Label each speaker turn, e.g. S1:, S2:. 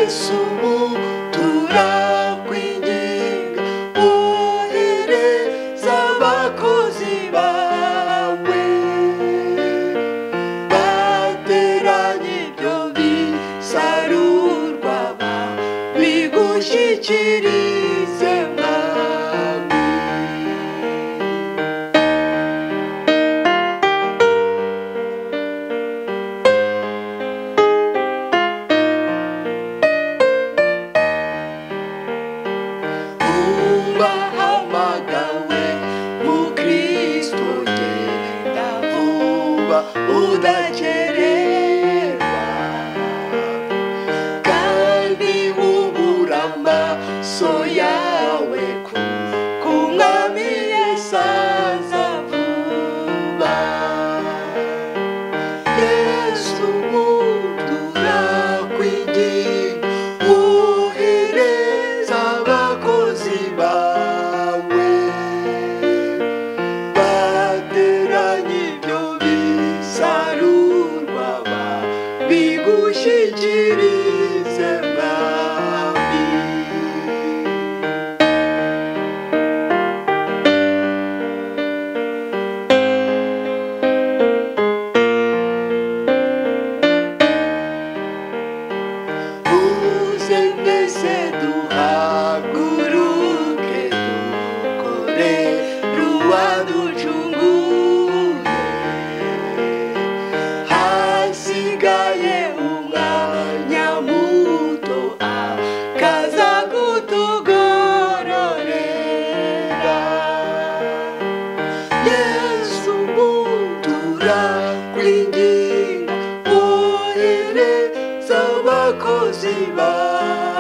S1: 예수 turakwinginga ohereza abakozi bawe bateranye ibyo bisarurwa bigushyikirize mwami. Ubahamagawe mu Kristo genda vuba udakererwa kandi ubura amaso yawe ku mwami Yesu aza vuba. Yesu turakwinginga ohereza abakozi bawe bateranye ibyo bisarurwa bigushyikirize mwami. Uze mbese duhaguruke dukorere uwaducunguye, hasigaye umwanya muto akaza kutugororera. Yesu turakwinginga ohereza abakozi bawe